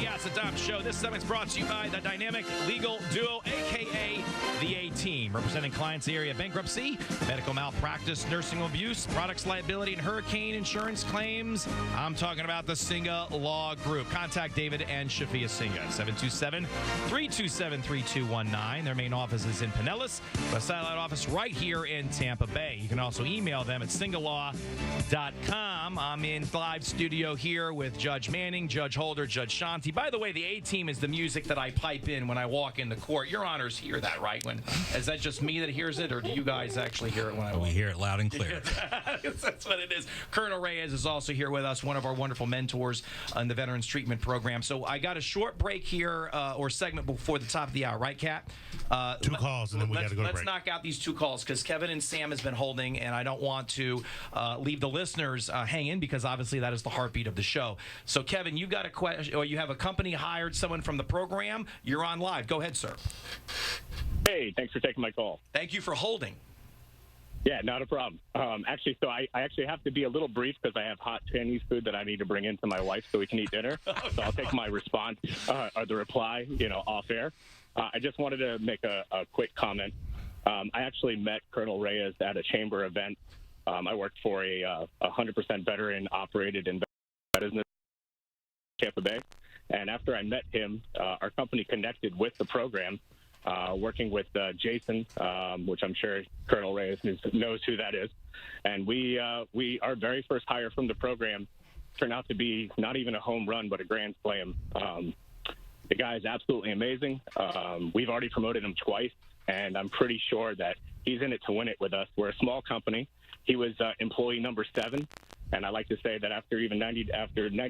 Yes, the Dom Show. This segment's brought to you by the Dynamic Legal Duo, a.k.a. the A-Team, representing clients in the area of bankruptcy, medical malpractice, nursing home abuse, products liability, and hurricane insurance claims. I'm talking about the Singa Law Group. Contact David and Shafia Singa, 727-327-3219. Their main office is in Pinellas, but a satellite office right here in Tampa Bay. You can also email them at singalaw.com. I'm in live studio here with Judge Manning, Judge Holder, Judge Shanti. By the way, the A-Team is the music that I pipe in when I walk in the court. Your honors hear that, right? Is that just me that hears it, or do you guys actually hear it when I walk? We hear it loud and clear. That's what it is. Colonel Reyes is also here with us, one of our wonderful mentors in the Veterans Treatment Program. So I got a short break here, or segment before the top of the hour, right, Kat? Two calls, and then we got to go to break. Let's knock out these two calls, because Kevin and Sam has been holding, and I don't want to leave the listeners hanging, because obviously that is the heartbeat of the show. So, Kevin, you got a question, or you have a company hired someone from the program. You're on live. Go ahead, sir. Hey, thanks for taking my call. Thank you for holding. Yeah, not a problem. Actually, so I actually have to be a little brief because I have hot Chinese food that I need to bring in to my wife so we can eat dinner. So I'll take my response or the reply, off air. I just wanted to make a quick comment. I actually met Colonel Reyes at a chamber event. I worked for a 100% veteran-operated business in Tampa Bay. And after I met him, our company connected with the program, working with Jason, which I'm sure Colonel Reyes knows who that is. And our very first hire from the program turned out to be not even a home run, but a grand slam. The guy is absolutely amazing. We've already promoted him twice, and I'm pretty sure that he's in it to win it with us. We're a small company. He was employee number 7. And I like to say that after 90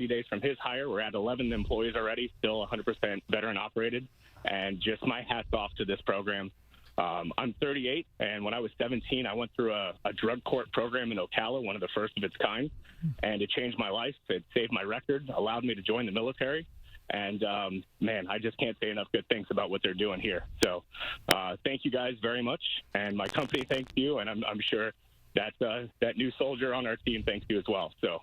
days from his hire, we're at 11 employees already, still 100% veteran operated. And just my hat's off to this program. I'm 38, and when I was 17, I went through a drug court program in Ocala, one of the first of its kind, and it changed my life. It saved my record, allowed me to join the military. And, man, I just can't say enough good things about what they're doing here. So thank you guys very much, and my company thanks you, and I'm sure that new soldier on our team thanks you as well. So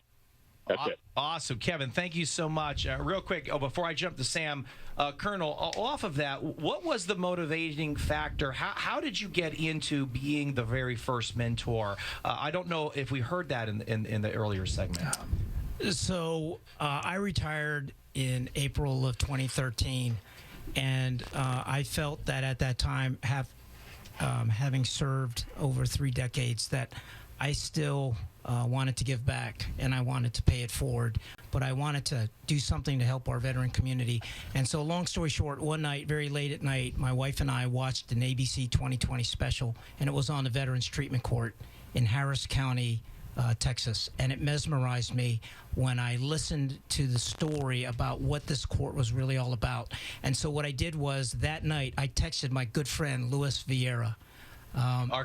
that's it. Awesome. Kevin, thank you so much. Real quick, before I jump to Sam, Colonel, off of that, what was the motivating factor? How did you get into being the very first mentor? I don't know if we heard that in the earlier segment. So I retired in April of 2013, and I felt that at that time, having served over 3 decades, that I still wanted to give back, and I wanted to pay it forward, but I wanted to do something to help our veteran community. And so, long story short, one night, very late at night, my wife and I watched an ABC 2020 special, and it was on the Veterans Treatment Court in Harris County, Texas, and it mesmerized me when I listened to the story about what this court was really all about. And so what I did was, that night, I texted my good friend, Luis Vieira. Our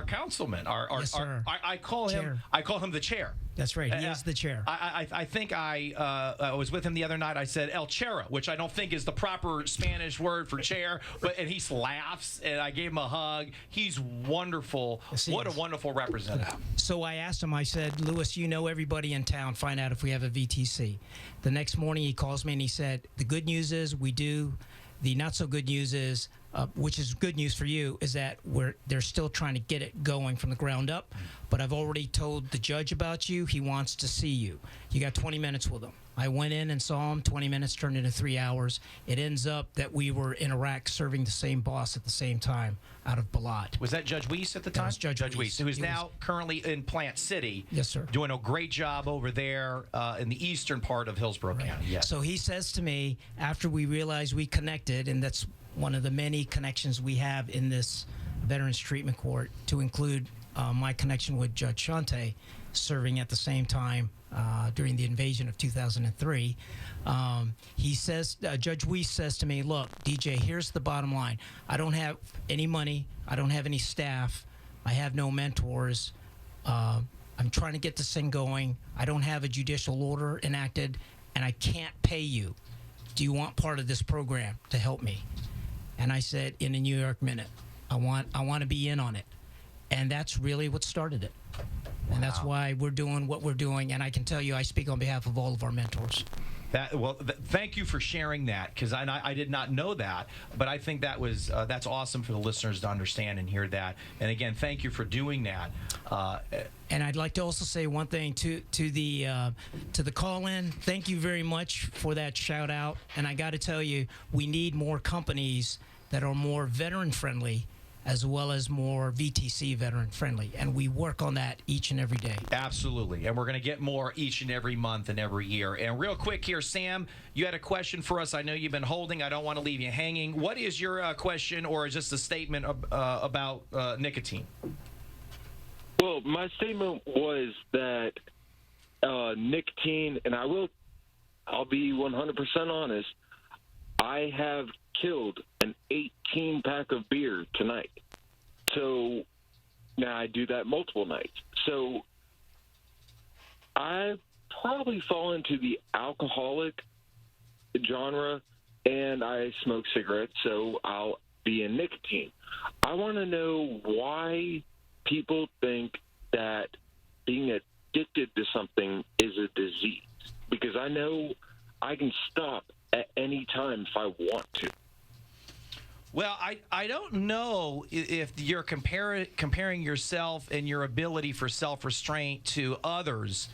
councilman, yes, sir. I call him the chair. That's right. He is the chair. I think I was with him the other night. I said El Chera, which I don't think is the proper Spanish word for chair, and he laughs, and I gave him a hug. He's wonderful. Yes, what a wonderful representative. So I asked him, I said, Louis, you know everybody in town. Find out if we have a VTC. The next morning he calls me and he said, the good news is we do. The not so good news is, which is good news for you, is that they're still trying to get it going from the ground up. But I've already told the judge about you. He wants to see you. You got 20 minutes with him. I went in and saw him. 20 minutes turned into 3 hours. It ends up that we were in Iraq serving the same boss at the same time out of Balad. Was that Judge Weiss at the time? That was Judge Weiss. Who's now currently in Plant City. Yes, sir. Doing a great job over there in the eastern part of Hillsborough County. Yes. So he says to me, after we realized we connected, and that's one of the many connections we have in this Veterans Treatment Court, to include my connection with Judge Shante, serving at the same time during the invasion of 2003. He says, Judge Weiss says to me, look, DJ, here's the bottom line. I don't have any money. I don't have any staff. I have no mentors. I'm trying to get this thing going. I don't have a judicial order enacted, and I can't pay you. Do you want part of this program to help me? And I said, in a New York minute, I want to be in on it. And that's really what started it. And that's why we're doing what we're doing. And I can tell you, I speak on behalf of all of our mentors. Thank you for sharing that, because I did not know that, but I think that's awesome for the listeners to understand and hear that. And again, thank you for doing that. And I'd like to also say one thing to the call-in. Thank you very much for that shout-out. And I got to tell you, we need more companies that are more veteran-friendly, as well as more VTC veteran-friendly. And we work on that each and every day. Absolutely. And we're going to get more each and every month and every year. And real quick here, Sam, you had a question for us. I know you've been holding. I don't want to leave you hanging. What is your question, or just a statement about nicotine? Well, my statement was that nicotine, and I'll be 100% honest, I have killed an 18-pack of beer tonight. So now I do that multiple nights. So I probably fall into the alcoholic genre, and I smoke cigarettes, so I'll be in nicotine. I want to know why people think that being addicted to something is a disease, because I know I can stop at any time if I want to. Well, I don't know if you're comparing yourself and your ability for self-restraint to others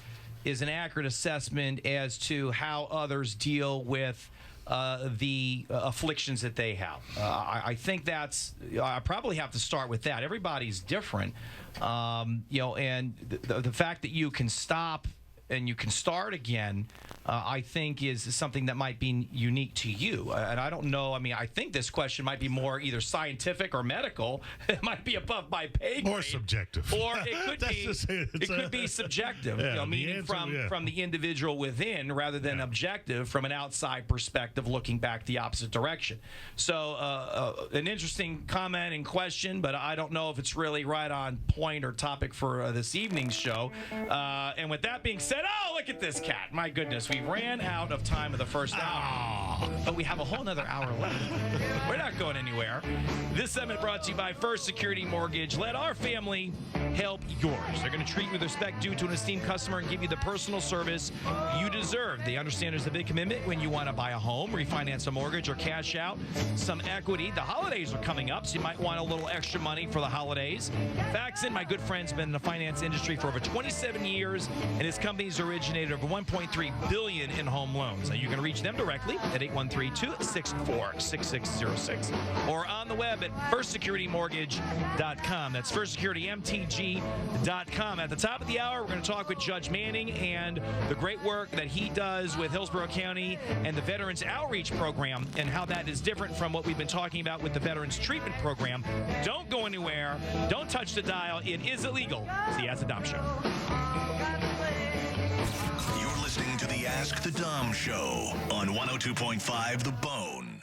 is an accurate assessment as to how others deal with the afflictions that they have. I think I probably have to start with that. Everybody's different, and the fact that you can stop and you can start again, I think is something that might be unique to you. And I don't know. I mean, I think this question might be more either scientific or medical. It might be above my pay grade. Or subjective. Or it could be subjective, meaning from the individual within rather than objective from an outside perspective looking back the opposite direction. So an interesting comment and question, but I don't know if it's really right on point or topic for this evening's show. And with that being said, oh, look at this cat. My goodness, we ran out of time of the first hour. But we have a whole nother hour left. We're not going anywhere. This segment brought to you by First Security Mortgage. Let our family help yours. They're going to treat you with respect due to an esteemed customer and give you the personal service you deserve. They understand there's a big commitment when you want to buy a home, refinance a mortgage, or cash out some equity. The holidays are coming up, so you might want a little extra money for the holidays. Faxon, my good friend's been in the finance industry for over 27 years, and his company's originated over $1.3 billion in home loans. Now, you can reach them directly at 813-264-6606 or on the web at firstsecuritymortgage.com. That's firstsecuritymtg.com. At the top of the hour, we're going to talk with Judge Manning and the great work that he does with Hillsborough County and the Veterans Outreach Program and how that is different from what we've been talking about with the Veterans Treatment Program. Don't go anywhere. Don't touch the dial. It is illegal. It's the Ask the Dom Show. You're listening to the Ask the Dom Show on 102.5 The Bone.